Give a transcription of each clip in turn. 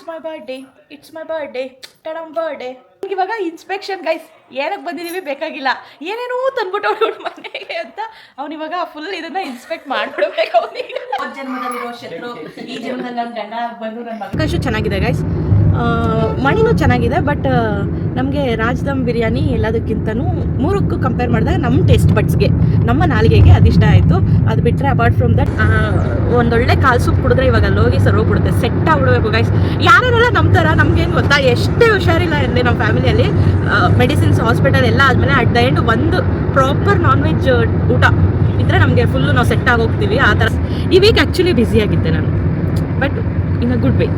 My birthday, it's my birthday, ಟಡಮ್ birthday. ಇವಾಗ inspection guys, ಏನಕ್ಕೆ ಬಂದಿದ್ದೀವಿ ಬೇಕಾಗಿಲ್ಲ, ಏನೇನೋ ತಂದ್ಬಿಟ್ಟು ಅವ್ರು ಮನೆಗೆ ಅಂತ ಅವ್ನಿವಾಗ ಫುಲ್ ಇದನ್ನ ಇನ್ಸ್ಪೆಕ್ಟ್ ಮಾಡ್ಬಿಡ್ಬೇಕು. ಅವನಿಗೆ ಜನ್ಮದಲ್ಲಿರೋ ಶತ್ರು ಈ ಜನ್ಮದಲ್ಲಿ ನನ್ನ ಗಂಡ ಬಂದು ನನ್ನ ಮಕ್ಕಳು ಚೆನ್ನಾಗಿದೆ ಗೈಸ್. ಮಣಿನೂ ಚೆನ್ನಾಗಿದೆ, ಬಟ್ ನಮಗೆ ರಾಜ್ದಮ್ ಬಿರಿಯಾನಿ ಎಲ್ಲದಕ್ಕಿಂತನೂ ಮೂರಕ್ಕೂ ಕಂಪೇರ್ ಮಾಡಿದಾಗ ನಮ್ಮ ಟೇಸ್ಟ್ ಬಡ್ಸ್ಗೆ, ನಮ್ಮ ನಾಲಿಗೆಗೆ ಅದಿಷ್ಟ ಆಯಿತು. ಅದು ಬಿಟ್ಟರೆ ಅಪಾರ್ಟ್ ಫ್ರಮ್ ದಟ್ ಒಂದೊಳ್ಳೆ ಕಾಲು ಸೂಪ್ ಕುಡಿದ್ರೆ ಇವಾಗ ಅಲ್ಲಿ ಹೋಗಿ ಸರ್ವೋಗ್ಬಿಡುತ್ತೆ, ಸೆಟ್ ಆಗ್ಬಿಡ್ಬೇಕು ಗೈಸ್. ಯಾರೆಲ್ಲ ನಮ್ಮ ಥರ ನಮಗೇನು ಗೊತ್ತಾ, ಎಷ್ಟೇ ಹುಷಾರಿಲ್ಲ ಇರಲಿ ನಮ್ಮ ಫ್ಯಾಮಿಲಿಯಲ್ಲಿ, ಮೆಡಿಸಿನ್ಸ್ ಹಾಸ್ಪಿಟಲ್ ಎಲ್ಲ ಆದಮೇಲೆ ಅಟ್ ದ ಎಂಡ್ ಒಂದು ಪ್ರಾಪರ್ ನಾನ್ ವೆಜ್ ಊಟ ಇದ್ದರೆ ನಮಗೆ ಫುಲ್ಲು ನಾವು ಸೆಟ್ ಆಗೋಗ್ತೀವಿ ಆ ಥರ. ಈ ವೀಕ್ ಆ್ಯಕ್ಚುಲಿ ಬ್ಯುಸಿಯಾಗಿದ್ದೆ ನಾನು, but in a good way.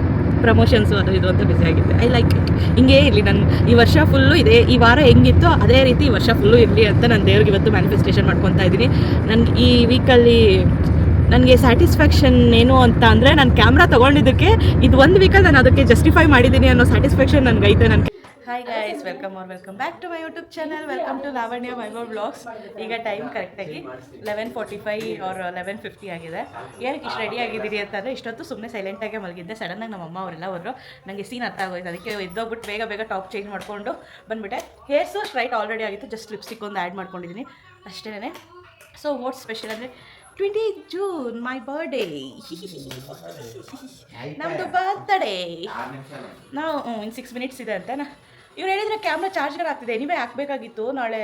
Promotions ಅದು ಇದು ಅಂತ ಬ್ಯುಸಿ ಆಗಿದ್ದೆ. I like it. ಹಿಂಗೇ ಇರಲಿ, ನಾನು ಈ ವರ್ಷ ಫುಲ್ಲು ಇದೆ, ಈ ವಾರ ಹೆಂಗಿತ್ತು ಅದೇ ರೀತಿ ಈ ವರ್ಷ ಫುಲ್ಲು ಇರಲಿ ಅಂತ ನಾನು ದೇವ್ರಿಗೆ ಇವತ್ತು ಮ್ಯಾನಿಫೆಸ್ಟೇಷನ್ ಮಾಡ್ಕೊತಾ ಇದ್ದೀನಿ. ನನಗೆ ಈ ವೀಕಲ್ಲಿ ನನಗೆ ಸ್ಯಾಟಿಸ್ಫ್ಯಾಕ್ಷನ್ ಏನು ಅಂತ ಅಂದರೆ, ನಾನು ಕ್ಯಾಮ್ರಾ ತೊಗೊಂಡಿದ್ದಕ್ಕೆ ಇದು ಒಂದು ವೀಕಲ್ಲಿ ನಾನು ಅದಕ್ಕೆ ಜಸ್ಟಿಫೈ ಮಾಡಿದ್ದೀನಿ ಅನ್ನೋ ಸ್ಯಾಟಿಸ್ಫ್ಯಾಕ್ಷನ್ ನನಗೈತೆ. ನನಗೆ hi guys, welcome back to my YouTube channel. Welcome to Lavanya Vaibhav vlogs. ಈಗ ಟೈಮ್ ಕರೆಕ್ಟಾಗಿ 11:45 ಆರ್ 11:50 ಆಗಿದೆ. ಏನಕ್ಕೆ ಇಷ್ಟು ರೆಡಿ ಆಗಿದ್ದೀರಿ ಅಂತಂದರೆ, ಇಷ್ಟೊತ್ತು ಸುಮ್ಮನೆ ಸೈಲೆಂಟಾಗೆ ಮಲಗಿದ್ದೆ. ಸಡನ್ನಾಗಿ ನಮ್ಮ ಅಮ್ಮ ಅವರೆಲ್ಲ ಹೋದ್ರು, ನನಗೆ ಸೀನ್ ಅರ್ಥ ಆಗೋಯ್ತು. ಅದಕ್ಕೆ ಎದ್ದೋಗ್ಬಿಟ್ಟು ಬೇಗ ಟಾಪ್ ಚೇಂಜ್ ಮಾಡಿಕೊಂಡು ಬಂದುಬಿಟ್ಟೆ. ಹೇರ್ಸು ಸ್ಟ್ರೈಟ್ ಆಲ್ರೆಡಿ ಆಗಿತ್ತು, ಜಸ್ಟ್ ಲಿಪ್ಸ್ಟಿಕ್ ಒಂದು ಆ್ಯಡ್ ಮಾಡ್ಕೊಂಡಿದ್ದೀನಿ ಅಷ್ಟೇ. ಸೊ ವಾಟ್ಸ್ ಸ್ಪೆಷಲ್ ಅಂದರೆ 20 ಜೂನ್ ಮೈ ಬರ್ಡೇ, ನಮ್ಮದು ಬರ್ತ್ಡೇ. ನಾವು ಇನ್ನು 6 ಮಿನಿಟ್ಸ್ ಇದೆ ಅಂತ ಇವ್ರು ಹೇಳಿದರೆ ಕ್ಯಾಮ್ರಾ ಚಾರ್ಜ್ಗಳು ಆಗ್ತಿದೆ. ನೀವೇ ಹಾಕಬೇಕಾಗಿತ್ತು. ನಾಳೆ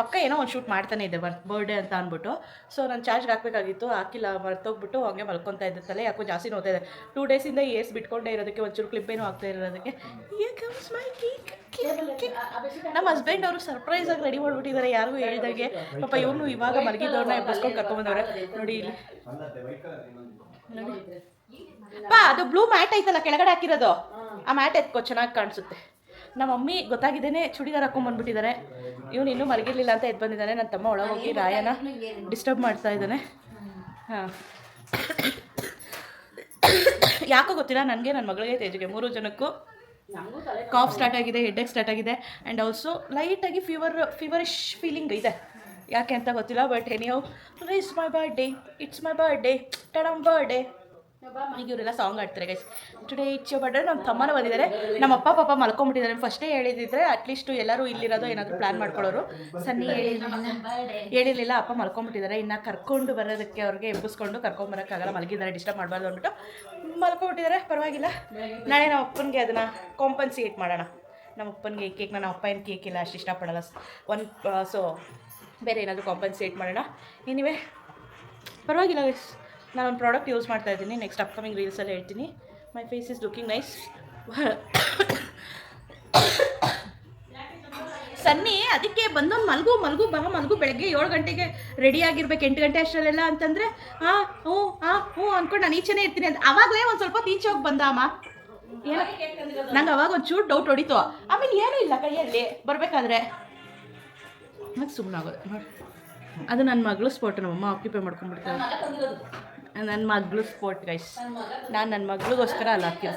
ಪಕ್ಕ ಏನೋ ಒಂದು ಶೂಟ್ ಮಾಡ್ತಾನೆ ಇದೆ ಬರ್ಡೇ ಅಂತ ಅಂದ್ಬಿಟ್ಟು. ಸೊ ನಾನು ಚಾರ್ಜ್ಗೆ ಹಾಕಬೇಕಾಗಿತ್ತು, ಹಾಕಿಲ್ಲ, ಮರ್ತೋಗ್ಬಿಟ್ಟು ಹಂಗೆ ಮಲ್ಕೊತಾ ಇದ್ದ ಯಾಕೋ ಜಾಸ್ತಿ ನೋಡ್ತಾ ಇದೆ. 2 ಡೇಸಿಂದ ಏರ್ಸ್ ಬಿಟ್ಕೊಂಡೇ ಇರೋದಕ್ಕೆ, ಒಂಚೂರು ಕ್ಲಿಪ್ ಏನೂ ಆಗ್ತಾ ಇರೋದಕ್ಕೆ. ನಮ್ಮ ಹಸ್ಬೆಂಡ್ ಅವರು ಸರ್ಪ್ರೈಸಾಗಿ ರೆಡಿ ಮಾಡಿಬಿಟ್ಟಿದ್ದಾರೆ, ಯಾರಿಗೂ ಹೇಳ್ದಾಗೆ. ಪಾಪ ಇವನು ಇವಾಗ ಮಲಗಿದ್ದವ್ರನ್ನ ಎಬ್ಬಿಸ್ಕೊಂಡು ಕರ್ಕೊಂಬಂದವ್ರೆ. ನೋಡಿ ಇಲ್ಲಿ ನೋಡಿ ಪಾ, ಅದು ಬ್ಲೂ ಮ್ಯಾಟ್ ಐತಲ್ಲ ಕೆಳಗಡೆ ಹಾಕಿರೋದು, ಆ ಮ್ಯಾಟ್ ಎತ್ಕೋ, ಚೆನ್ನಾಗಿ ಕಾಣಿಸುತ್ತೆ. ನಮ್ಮ ಮಮ್ಮಿ ಗೊತ್ತಾಗಿದ್ದೇನೆ ಚೂಡಿದಾರ್ ಹಾಕೊಂಡ್ಬಂದ್ಬಿಟ್ಟಿದ್ದಾರೆ. ಇವನು ಇನ್ನೂ ಮಲಗಿರ್ಲಿಲ್ಲ ಅಂತ ಎದ್ದು ಬಂದಿದ್ದಾನೆ. ನನ್ನ ತಮ್ಮ ಒಳಗೋಗಿ ರಾಯನ ಡಿಸ್ಟರ್ಬ್ ಮಾಡ್ತಾ ಇದ್ದಾನೆ. ಹಾಂ, ಯಾಕೋ ಗೊತ್ತಿಲ್ಲ ನನಗೆ, ನನ್ನ ಮಗಳಿಗೆ, ತೇಜಿಗೆ 3 ಜನಕ್ಕೂ ಕಾಫ್ ಸ್ಟಾರ್ಟ್ ಆಗಿದೆ, ಹೆಡ್ಏಕ್ ಸ್ಟಾರ್ಟ್ ಆಗಿದೆ, ಆ್ಯಂಡ್ ಆಲ್ಸೋ ಲೈಟಾಗಿ ಫೀವರಿಶ್ ಫೀಲಿಂಗ್ ಇದೆ. ಯಾಕೆ ಅಂತ ಗೊತ್ತಿಲ್ಲ, but anyhow it's my birthday, it's my birthday, ಟಡಮ್ ಬರ್ಡೇ. ಈಗ ಇವರೆಲ್ಲ ಸಾಂಗ್ ಆಡ್ತಾರೆ guys. Today it's your birthday. ನಮ್ಮ ತಮ್ಮನ ಬಂದಿದ್ದಾರೆ. ನಮ್ಮ ಅಪ್ಪ ಪಾಪ ಮಲ್ಕೊಂಡ್ಬಿಟ್ಟಿದ್ದಾರೆ. ಫಸ್ಟೇ ಹೇಳಿದಿದ್ರೆ ಅಟ್ಲೀಸ್ಟು ಎಲ್ಲರೂ ಇಲ್ಲಿರೋದು ಏನಾದರೂ ಪ್ಲ್ಯಾನ್ ಮಾಡ್ಕೊಳ್ಳೋರು. ಸನ್ನಿ ಹೇಳಿರಲಿಲ್ಲ, ಅಪ್ಪ ಮಲ್ಕೊಂಡ್ಬಿಟ್ಟಿದ್ದಾರೆ. ಇನ್ನು ಕರ್ಕೊಂಡು ಬರೋದಕ್ಕೆ ಅವ್ರಿಗೆ ಎಬ್ಬಿಸ್ಕೊಂಡು ಕರ್ಕೊಂಬರೋಕ್ಕಾಗಲ್ಲ, ಮಲಗಿದ್ದಾರೆ, ಡಿಸ್ಟರ್ಬ್ ಮಾಡಬಾರ್ದು ಅಂದ್ಬಿಟ್ಟು ಮಲ್ಕೊಂಡ್ಬಿಟ್ಟಿದ್ದಾರೆ. ಪರವಾಗಿಲ್ಲ, ನಾಳೆ ನಮ್ಮ ಅಪ್ಪನಿಗೆ ಅದನ್ನು ಕಾಂಪನ್ಸಿಯೇಟ್ ಮಾಡೋಣ. ನಮ್ಮ ಅಪ್ಪನಿಗೆ ಈ ಕೇಕ್, ನನ್ನ ಅಪ್ಪ ಏನು ಕೇಕ್ ಇಲ್ಲ ಅಷ್ಟು ಇಷ್ಟಪಡಲ್ಲ, ಸೊ ಬೇರೆ ಏನಾದರೂ ಕಾಂಪನ್ಸಿಯೇಟ್ ಮಾಡೋಣ. ಏನಿವೆ ಪರವಾಗಿಲ್ಲ ಗೈಸ್. ನಾನೊಂದು ಪ್ರಾಡಕ್ಟ್ ಯೂಸ್ ಮಾಡ್ತಾ ಇದ್ದೀನಿ, ನೆಕ್ಸ್ಟ್ ಅಪ್ಕಮಿಂಗ್ ರೀಲ್ಸಲ್ಲಿ ಹೇಳ್ತೀನಿ. My face is looking nice. Sunny ಅದಕ್ಕೆ ಬಂದೊಂದು ಮಲಗು ಬೆಳಗ್ಗೆ 7 ಗಂಟೆಗೆ ರೆಡಿ ಆಗಿರ್ಬೇಕು, 8 ಗಂಟೆ ಅಷ್ಟರಲ್ಲೆಲ್ಲ ಅಂತಂದರೆ ಹ್ಞೂ ಅಂದ್ಕೊಂಡು ನಾನು ಈಚೆನೇ ಇರ್ತೀನಿ ಅಂತ. ಆವಾಗಲೇ ಒಂದು ಸ್ವಲ್ಪ ಈಚೆ ಹೋಗಿ ಬಂದ ಅಮ್ಮ. ಏನೋ ನಂಗೆ ಅವಾಗ ಒಂಚೂರು ಡೌಟ್ ಹೊಡಿತು. ಆಮೇಲೆ ಏನೂ ಇಲ್ಲ ಕೈಯಲ್ಲಿ ಬರಬೇಕಾದ್ರೆ ಮತ್ತೆ ಸುಮ್ಮನಾಗೋದು ನೋಡಿ. ಅದು ನನ್ನ ಮಗಳು ಸ್ಪಾಟ್, ನಮ್ಮಮ್ಮ ಆಕ್ಯುಪೈ ಮಾಡ್ಕೊಂಡ್ಬಿಡ್ತಾರೆ. ನನ್ನ ಮಗಳು ಸ್ಪೋರ್ಟ್ ಗೈಸ್. ನಾನು ನನ್ನ ಮಗಳಿಗೋಸ್ಕರ ಅಲ್ಲಿ ಹಾಕ್ತೀನಿ.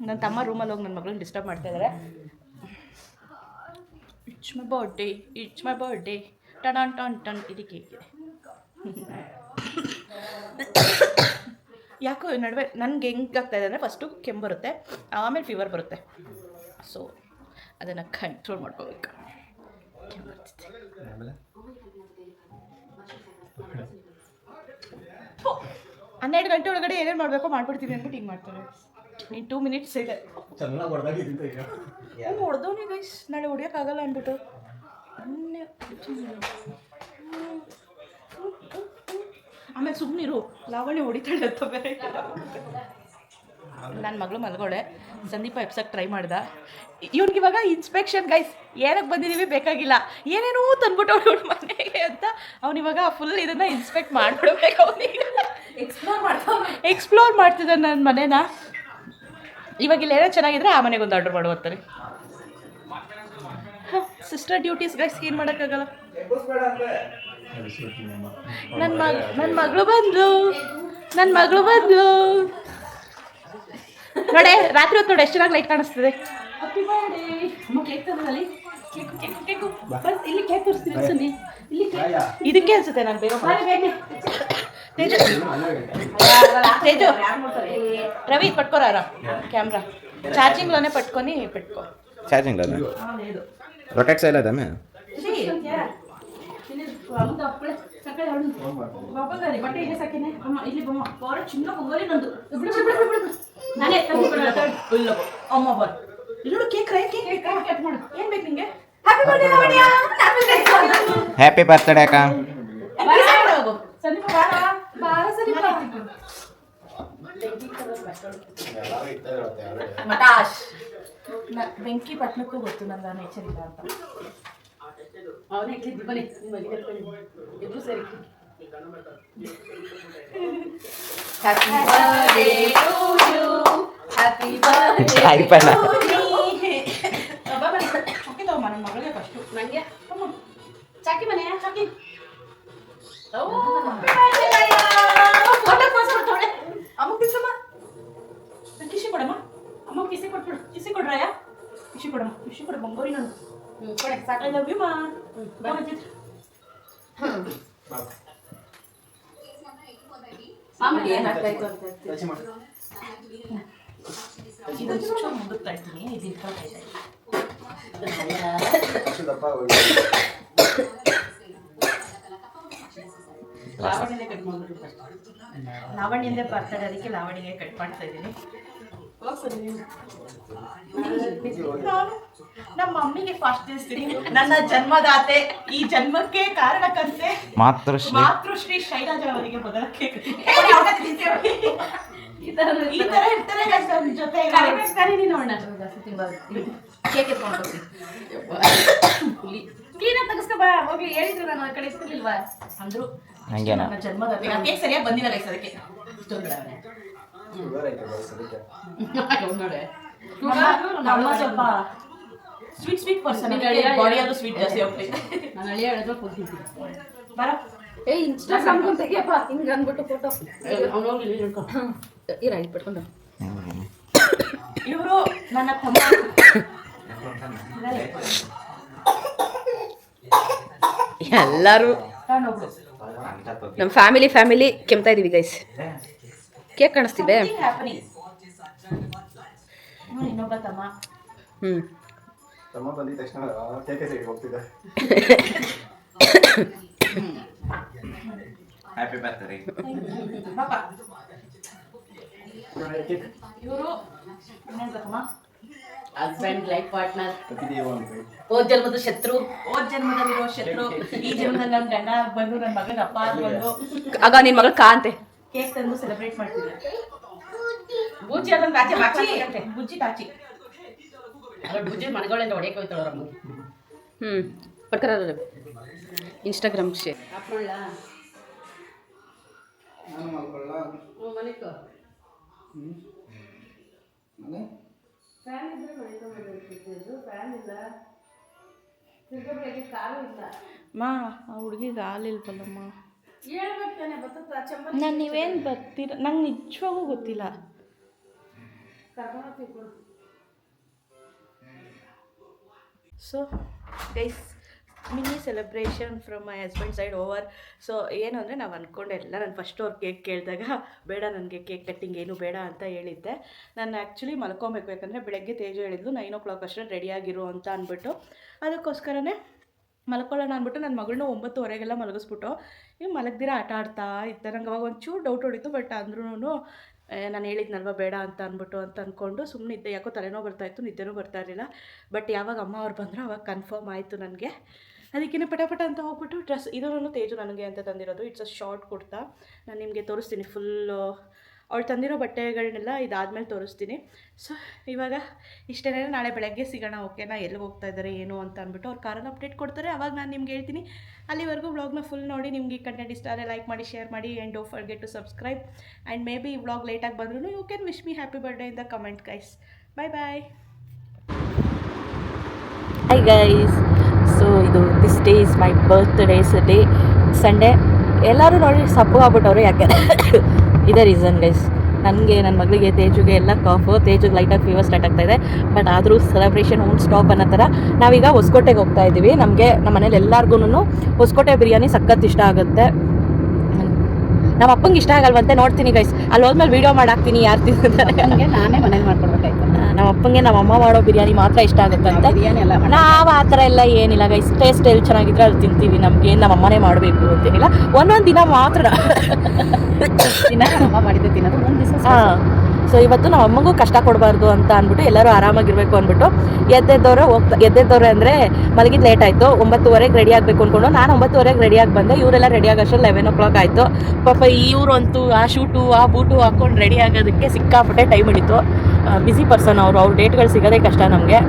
ನನ್ನ ತಮ್ಮ ರೂಮಲ್ಲಿ ಹೋಗಿ ನನ್ನ ಮಗಳನ್ನ ಡಿಸ್ಟರ್ಬ್ ಮಾಡ್ತಾ ಇದ್ದಾರೆ. ಇಟ್ಸ್ ಮೈ ಬರ್ಡೇ ಟನ್ ಇದಕ್ಕೆ ಯಾಕೋ ನಡುವೆ ನನಗೆ ಹೆಂಗಾಗ್ತಾ ಇದೆ ಅಂದರೆ, ಫಸ್ಟು ಕೆಮ್ಮು ಬರುತ್ತೆ, ಆಮೇಲೆ ಫೀವರ್ ಬರುತ್ತೆ. ಸೊ ಅದನ್ನು ಕಂಟ್ರೋಲ್ ಮಾಡ್ಕೋಬೇಕು. ಕೆಮ್ಮು ಬರ್ತಿದೆ. 12 ಗಂಟೆ ಒಳಗಡೆ ಏನೇನು ಮಾಡಬೇಕೋ ಮಾಡ್ಬಿಡ್ತೀನಿ ಅಂದ್ಬಿಟ್ಟು ಹಿಂಗೆ ಮಾಡ್ತಾರೆ. ನೀನು 2 ಮಿನಿಟ್ಸ್ ಇದೆ ಹೊಡೆದವನಿ ಗೈಸ್, ನಾಳೆ ಹೊಡಿಯೋಕ್ಕಾಗಲ್ಲ ಅಂದ್ಬಿಟ್ಟು. ಆಮೇಲೆ ಸುಮ್ಮನಿರು, ಲಾವಣ್ಯ ಹೊಡಿತಾಳೆ ಅಂತ ಬೇರೆ. ನನ್ನ ಮಗಳು ಮಲ್ಗೋಳೆ, ಸಂದೀಪ ಎಪ್ಸಕ್ಕೆ ಟ್ರೈ ಮಾಡ್ದ. ಇವ್ನಿಗಿವಾಗ ಇನ್ಸ್ಪೆಕ್ಷನ್ ಗೈಸ್, ಏನಕ್ಕೆ ಬಂದಿದ್ದೀವಿ ಬೇಕಾಗಿಲ್ಲ, ಏನೇನೋ ತಂದ್ಬಿಟ್ಟು ಅವ್ರು ಮನೆಗೆ ಅಂತ ಅವನಿವಾಗ ಫುಲ್ ಇದನ್ನು ಇನ್ಸ್ಪೆಕ್ಟ್ ಮಾಡಿಬಿಡ್ಬೇಕು. ಅವನಿಗೆ ಎಕ್ಸ್ಪ್ಲೋರ್ ಮಾಡ್ತಿದ್ದಾನೆ ನನ್ನ ಮನೇನ. ಇವಾಗ ಇಲ್ಲಿ ಏನೋ ಚೆನ್ನಾಗಿದ್ರೆ ಆ ಮನೆಗೆ ಒಂದು ಆರ್ಡರ್ ಮಾಡುವಂತಾರೆ. ಸಿಸ್ಟರ್ ಡ್ಯೂಟೀಸ್ ಗೈಸ್, ಏನು ಮಾಡೋಕ್ಕಾಗಲ್ಲ. ನನ್ನ ಮಗಳು ಬಂದ್ಲು ನೋಡೆ, ರಾತ್ರಿ ಹೊತ್ತು ನೋಡಿ ಎಷ್ಟು ಚೆನ್ನಾಗಿ ಲೈಟ್ ಕಾಣಿಸ್ತದೆ. ಇಲ್ಲಿ ಕೇಕ್ ತೋರಿಸ್ತೀನಿ. ಇಲ್ಲಿ ಇದಕ್ಕೆ ಅನ್ಸುತ್ತೆ ನಾನು ಬೇರೆ ತೇಜು ತೇಜು ರವಿ ಪಟ್ಕೋರಾರ ಕ್ಯಾಮ್ರಾ ಚಾರ್ಜಿಂಗ್లోనే పట్టుకొని పెట్టుకో ఛార్జింగ్లోనే రొటెక్స్ అయ్యలేదమ్మే బట్ట ఇదే సకినే అమ్మ ఇల్లి బొమ్మ పోర చిన్న పొంగలి నందు ಅಮ್ಮ ಬರ್ ಇಲ್ಲೋಡು ಕೇಕ್ ರೈ ಕೇಕ್ ಕಟ್ ಮಾಡು ಏನು ಬೇಕು ನಿಂಗೆ happy birthday Lavanya happy birthday అక్క ಸಂದೀಪ ಬಾರ ಬಾರ ಸಂದೀಪ ಮಟಾಶ್ ಬೆಂಕಿ ಪಟ್ನಕ್ಕೂ ಗೊತ್ತು ನನ್ನ ನೇಚರ್ ಇಲ್ಲ ಅಂತ ಅವನೇ ಹೇಳಿದ್ದು ಬನ್ನಿ ನಿಮಗೆ ಇಬ್ರು ಸರಿ happy birthday to you happy birthday అయిపోయినా ಬಾಬಾ ಚಾಕಿ ತಗೊಂಬ ನನ್ನ ಮಗಳಿಗೆ ಫಸ್ಟು ನನಗೆ ಚಾಕಿ ಮನೆ ಚಾಕಿ ಫೋಟೋ ಪೋಸ್ ಮಾಡ್ತಾಳೆ ಅಮ್ಮ ಕಿಸಮ್ಮ ಕಿಸಿ ಕೊಡಮ್ಮ ಅಮ್ಮ ಕಿಸಿ ಕೊಟ್ಬಿಡು ಕಿಸಿ ಕೊಡ್ರಯ್ಯ ಕಿಸಿ ಕೊಡಮ್ಮ ಕಿಸಿ ಕೊಡ ಬಂಗೋರಿ ನಾನು ಕೊಡೆ ಸಾಕು ಐ ಲವ್ ಯು ಮಾ ಮಾಮೂಲಿ ಏನಾಗ್ತಾಯಿತ್ತು ಅಂತ ಇದೊಂದು ಮುಂದಕ್ಕೆ ತಳ್ತೀನಿ ಇದು ಇಟ್ಕೊಳ್ತಾ ಲಾವಣ್ಯನೇ ಕಟ್ ಮಾಡಿದ್ರು ಲಾವಣ್ಯಂದೇ ಬರ್ತಡೆ ಅದಕ್ಕೆ ಲಾವಣ್ಯಗೆ ಕಟ್ ಮಾಡ್ತಾ ಇದ್ದೀನಿ ನಾನು ನಮ್ಮ ಮಮ್ಮಿಗೆ ಫಾಸ್ಟ್ ತಿಳಿಸ್ತೀನಿ ನನ್ನ ಜನ್ಮದಾತೆ ಈ ಜನ್ಮಕ್ಕೆ ಕಾರಣಕರ್ತೆ ಮಾತೃಶ್ರೀ ಶೈಲಜಾ ಅವರಿಗೆ ಮೊದಲ ಕೇಕ್ ಈ ತರ ಇರ್ತಾರೆ ನನ್ನ ಜೊತೆ ಕರೀನಿ ನೋಡೋಣ ಕೇಕ್ ಎತ್ಕೊಂಡು ಕ್ಲೀನಾಗಿ ತೆಗಿಸ್ಕೊ ಬಾ ಹೋಗಿ ಹೇಳಿದ್ರು ನಾನು ಆ ಕಡೆ ಇಸ್ತಿರ್ಲಿಲ್ವಾ ಅಂದ್ರು ನನ್ನ ಜನ್ಮದಾತೆ ಕೇಕ್ ಸರಿಯಾಗಿ ಬಂದಿಲ್ಲ ಗೈಸ್ ಅದಕ್ಕೆ ನಮ್ಮ ಸ್ವಲ್ಪ ಸ್ವೀಟ್ ಪರ್ಸನ್ ಬಾಡಿಯಲ್ಲೂ ಸ್ವೀಟ್ ಜಾಸ್ತಿ ಹೋಗ್ತೈತೆ ನಾನು ಹಳಿ ಹೇಳಿದ್ರೆ ಕೂತಿದ್ದೆ ಬರ ಏ ಇನ್ಸ್ಟಾಗ್ರಾಮ್ ತೆಗಿಯಪ್ಪ ಹಿಂಗೆ ಅಂದ್ಬಿಟ್ಟು ಫೋಟೋ ಅವನೋಗಿ ಇರ ಇಟ್ಬಿಟ್ಕೊಂಡು ಇವರು ನನ್ನ ತಮ್ಮ ಎಲ್ಲರೂ ನಮ್ಮ ಫ್ಯಾಮಿಲಿ ಕೆಮ್ತಾ ಇದೀವಿ ಗೈಸ್ ಕೇಕ್ ಕಾಣಿಸ್ತಿದೆ ಇನ್ನೊಬ್ಬ ತಮ್ಮ ತಮ್ಮ ಬಂದಿದ ತಕ್ಷಣ ಕೇಕೆ ಸೈಡ್ ಹೋಗ್ತಿದ್ದೆ హ్యాపీ బర్త్డే ಇವರು ತಮ್ಮ ಹಸ್ಬೆಂಡ್ ಲೈಫ್ ಪಾರ್ಟ್ನರ್ ಹೋದ ಜನ್ಮದ ಶತ್ರು ಈ ಜನ್ಮದಲ್ಲಿ ನನ್ನ ಗಂಡ ಬಂದು ನನ್ನ ಮಗನ ಅಪ್ಪ ಬಂದು ಆಗ ನಿನ್ ಮಗಳು ಕಾ ಅಂತೆ ಕೇಕ್ ತಂದು ಸೆಲೆಬ್ರೇಟ್ ಮಾಡ್ತಿದ್ದೆ ಬುಜ್ಜಿ ಅದೊಂದು ಆಚೆ ಬಾಚಿ ಬುಜ್ಜಿ ತಾಚಿ ಬುಜ್ಜಿ ಮನೆಗಳಿಂದ ಹೊಡೆಯಕ್ಕೆ ಹೋಯ್ತಾಳ ಪಡ್ಕರ ಇನ್ಸ್ಟಾಗ್ರಾಮ್ ಶೇರ್ ಹಾಕೊಳ್ಳ ನಾನು ಮಾಡ್ಕೊಳ್ಳ ಮನೆಕೋ ಮನೆ ಫ್ಯಾನ್ ಇದ್ರೆ ಮನೆಕೋ ಫ್ಯಾನ್ ಇಲ್ಲ ತಿರ್ಗಬೇಕು ಕಾಲು ಇಲ್ಲ ಮಾ ಆ ಹುಡುಗಿಗೆ ಹಾಲಿಲ್ವಲ್ಲಮ್ಮ ಹೇಳ್ಬೇಕು ತಾನೆ ಬರ್ತದ ಚಂಬ ನಾನು ನೀವೇನು ಬರ್ತೀರ ನಂಗೆ ನಿಜವಾಗೂ ಗೊತ್ತಿಲ್ಲ ಕರ್ಕೊಂಡು so guys mini celebration from my husband side over. So ಏನು ಅಂದರೆ ನಾವು ಅಂದ್ಕೊಂಡೆಲ್ಲ ನಾನು ಫಸ್ಟ್ ಅವ್ರು ಕೇಕ್ ಕೇಳಿದಾಗ ಬೇಡ ನನಗೆ ಕೇಕ್ ಕಟ್ಟಿಂಗ್ ಏನು ಬೇಡ ಅಂತ ಹೇಳಿದ್ದೆ. ನಾನು ಆ್ಯಕ್ಚುಲಿ ಮಲ್ಕೊಬೇಕು, ಯಾಕಂದರೆ ಬೆಳಗ್ಗೆ ತೇಜು ಹೇಳಿದ್ಲು 9 o'clock ಅಷ್ಟೇ ರೆಡಿಯಾಗಿರು ಅಂತ ಅಂದ್ಬಿಟ್ಟು, ಅದಕ್ಕೋಸ್ಕರನೇ ಮಲ್ಕೊಳ್ಳೋಣ ಅಂದ್ಬಿಟ್ಟು ನನ್ನ ಮಗಳನ್ನ 9:30 ಮಲಗಿಸ್ಬಿಟ್ಟು ಈಗ ಮಲಗ್ದಿರ ಆಟ ಆಡ್ತಾ ಇದ್ದೆ. ನಂಗೆ ಅವಾಗ ಒಂಚೂರು ಡೌಟ್ ಹೊಡಿತು, ಬಟ್ ಅಂದ್ರೂ ನಾನು ಹೇಳಿದ್ನಲ್ವ ಬೇಡ ಅಂತ ಅಂದ್ಬಿಟ್ಟು ಅಂತ ಅಂದ್ಕೊಂಡು ಸುಮ್ಮನೆ ಇದ್ದೆ. ಯಾಕೋ ತಲೆನೋವು ಬರ್ತಾಯಿತ್ತು, ನಿದ್ದೆನೂ ಬರ್ತಾ ಇರಲಿಲ್ಲ. ಬಟ್ ಯಾವಾಗ ಅಮ್ಮ ಅವ್ರು ಬಂದರು ಅವಾಗ ಕನ್ಫರ್ಮ್ ಆಯಿತು ನನಗೆ. ಅದಕ್ಕೇ ಪಟ ಅಂತ ಹೋಗ್ಬಿಟ್ಟು ಡ್ರೆಸ್ ಇದನ್ನು ತೇಜು ನನಗೆ ಅಂತ ತಂದಿರೋದು. It's a short kurta. ನಾನು ನಿಮಗೆ ತೋರಿಸ್ತೀನಿ ಫುಲ್ಲು ಅವಳು ತಂದಿರೋ ಬಟ್ಟೆಗಳನ್ನೆಲ್ಲ ಇದಾದಮೇಲೆ ತೋರಿಸ್ತೀನಿ. ಸೊ ಇವಾಗ ಇಷ್ಟೇ, ನಾಳೆ ಬೆಳಗ್ಗೆ ಸಿಗೋಣ. ಓಕೆನಾ, ಎಲ್ಲಿಗೆ ಹೋಗ್ತಾ ಇದ್ದಾರೆ ಏನು ಅಂತ ಅಂದ್ಬಿಟ್ಟು ಅವ್ರು ಕಾರಲ್ಲಿ ಅಪ್ಡೇಟ್ ಕೊಡ್ತಾರೆ, ಅವಾಗ ನಾನು ನಿಮ್ಗೆ ಹೇಳ್ತೀನಿ. ಅಲ್ಲಿವರೆಗೂ ವ್ಲಾಗ್ನ ಫುಲ್ ನೋಡಿ. ನಿಮಗೆ ಕಂಟೆಂಟ್ ಇಷ್ಟ ಆದರೆ ಲೈಕ್ ಮಾಡಿ, ಶೇರ್ ಮಾಡಿ, and don't forget to subscribe. And maybe ಈ ವ್ಲಾಗ್ ಲೇಟಾಗಿ ಬಂದ್ರೂ you can wish me happy birthday in the comment guys. Bye bye. Hi guys, so this day is my birthday day, Sunday. ಎಲ್ಲರೂ ನೋಡಿ ಸಪ್ಪಗಾಗ್ಬಿಟ್ಟವ್ರು, ಯಾಕೆ ಇದೇ reason guys. ನನಗೆ, ನನ್ನ ಮಗಳಿಗೆ, ತೇಜುಗೆ ಎಲ್ಲ ಕಾಫು. ತೇಜುಗೆ ಲೈಟಾಗಿ ಫೀವರ್ ಸ್ಟಾರ್ಟ್ ಆಗ್ತಾಯಿದೆ, ಬಟ್ ಆದರೂ ಸೆಲೆಬ್ರೇಷನ್ ಓನ್ ಸ್ಟಾಪ್ ಅನ್ನೋ ಥರ ನಾವೀಗ ಹೊಸಕೋಟೆಗೆ ಹೋಗ್ತಾ ಇದ್ದೀವಿ. ನಮಗೆ ನಮ್ಮ ಮನೇಲಿ ಎಲ್ಲರಿಗೂ ಹೊಸಕೋಟೆ ಬಿರಿಯಾನಿ ಸಖತ್ ಇಷ್ಟ ಆಗುತ್ತೆ. ನಮ್ಮ ಅಪ್ಪಂಗೆ ಇಷ್ಟ ಆಗಲ್ವಂತೆ. ನೋಡ್ತೀನಿ ಗೈಸ್, ಅಲ್ಲಿ ಹೋದ್ಮೇಲೆ ವಿಡಿಯೋ ಮಾಡಾಕ್ತೀನಿ ಯಾರು ತಿಂತಾರೆ. ನಾನೇ ಮನೇಲಿ ಮಾಡ್ಕೊಡ್ಬೇಕಾಯ್ತು. ನಮ್ಮ ಅಪ್ಪಂಗೆ ನಮ್ಮ ಅಮ್ಮ ಮಾಡೋ ಬಿರಿಯಾನಿ ಮಾತ್ರ ಇಷ್ಟ ಆಗುತ್ತಂತೆ. ಬಿರಿಯಾನಿ ಎಲ್ಲ ನಾವು ಆ ಥರ ಎಲ್ಲ ಏನಿಲ್ಲ ಗೈಸ್, ಟೇಸ್ಟ್ ಎಲ್ಲಿ ಚೆನ್ನಾಗಿದ್ರೆ ಅಲ್ಲಿ ತಿಂತೀವಿ. ನಮ್ಗೆ ಏನು ನಮ್ಮ ಅಮ್ಮನೇ ಮಾಡಬೇಕು ಅಂತೇನಿಲ್ಲ, ಒಂದೊಂದು ದಿನ ಮಾತ್ರ. ದಿನ ಅಮ್ಮ ಮಾಡಿದ್ದೆ ತಿನ್ನೋದು, ಒಂದು ದಿವಸ. ಹಾಂ, ಸೊ ಇವತ್ತು ನಮ್ಮ ಅಮ್ಮಗೂ ಕಷ್ಟ ಕೊಡಬಾರ್ದು ಅಂತ ಅಂದ್ಬಿಟ್ಟು ಎಲ್ಲರೂ ಆರಾಮಾಗಿರ್ಬೇಕು ಅಂದ್ಬಿಟ್ಟು ಎದ್ದೆದ್ದವ್ರೆ ಅಂದರೆ ಮಲಗಿದ್ದು ಲೇಟ್ ಆಯಿತು. 9:30ಗೆ ರೆಡಿ ಆಗಬೇಕು ಅಂದ್ಕೊಂಡು ನಾನು 9:30ಗೆ ರೆಡಿಯಾಗಿ ಬಂದೆ. ಇವರೆಲ್ಲ ರೆಡಿ ಆಗೋಷ್ಟು 11 o'clock ಆಯಿತು. ಪಾಪ ಇವ್ರಂತೂ ಆ ಶೂಟು ಆ ಬೂಟು ಹಾಕ್ಕೊಂಡು ರೆಡಿ ಆಗೋದಕ್ಕೆ ಸಿಕ್ಕಾಪಟ್ಟೆ ಟೈಮ್ ಹಿಡಿತು. ಬ್ಯುಸಿ ಪರ್ಸನ್ ಅವ್ರ ಡೇಟ್ಗಳು ಸಿಗೋದೇ ಕಷ್ಟ ನಮಗೆ.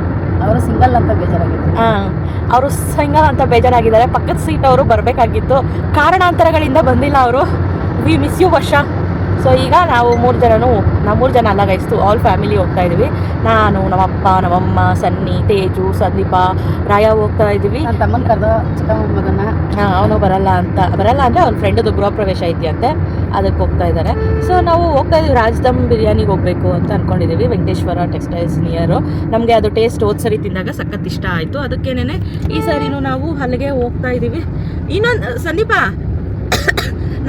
ಅವರು ಸಿಂಗಲ್ ಅಂತ ಬೇಜಾರಾಗಿದೆ. ಅವರು ಸಿಂಗಲ್ ಅಂತ ಬೇಜಾರಾಗಿದ್ದಾರೆ. ಪಕ್ಕದ ಸೀಟ್ ಅವರು ಬರಬೇಕಾಗಿತ್ತು, ಕಾರಣಾಂತರಗಳಿಂದ ಬಂದಿಲ್ಲ ಅವರು. ವಿ ಮಿಸ್ ಯು ವರ್ಷ. ಸೊ ಈಗ ನಾವು 3 ಜನನೂ, ನಾವು 3 ಜನ ಅಲ್ಲ ಗೈಸ್ತು, ಆಲ್ ಫ್ಯಾಮಿಲಿ ಹೋಗ್ತಾ ಇದ್ದೀವಿ. ನಾನು, ನಮ್ಮಪ್ಪ, ನಮ್ಮಮ್ಮ, ಸನ್ನಿ, ತೇಜು, ಸಂದೀಪ, ರಾಯ ಹೋಗ್ತಾ ಇದ್ದೀವಿ. ನನ್ನ ತಮ್ಮನ ಕರೆದು ಚಿಕ್ಕಮ್ಮನ ಮಗನ. ಅವನು ಬರಲ್ಲ ಅಂದರೆ ಅವ್ನ ಫ್ರೆಂಡದು ಗೃಹ ಪ್ರವೇಶ ಐತಿ ಅಂತೆ, ಅದಕ್ಕೆ ಹೋಗ್ತಾ ಇದ್ದಾರೆ. ಸೊ ನಾವು ಹೋಗ್ತಾ ಇದ್ದೀವಿ, ರಾಜ್ದಮ್ ಬಿರಿಯಾನಿಗೆ ಹೋಗಬೇಕು ಅಂತ ಅಂದ್ಕೊಂಡಿದ್ದೀವಿ. Venkateshwara textiles near. ನಮಗೆ ಅದು ಟೇಸ್ಟ್ ಹೋದ ಸರಿ ತಿಂದಾಗ ಸಖತ್ ಇಷ್ಟ ಆಯಿತು. ಅದಕ್ಕೇನೆ ಈ ಸರಿನೂ ನಾವು ಅಲ್ಲಿಗೆ ಹೋಗ್ತಾ ಇದ್ದೀವಿ. ಇನ್ನೊಂದು ಸಂದೀಪ,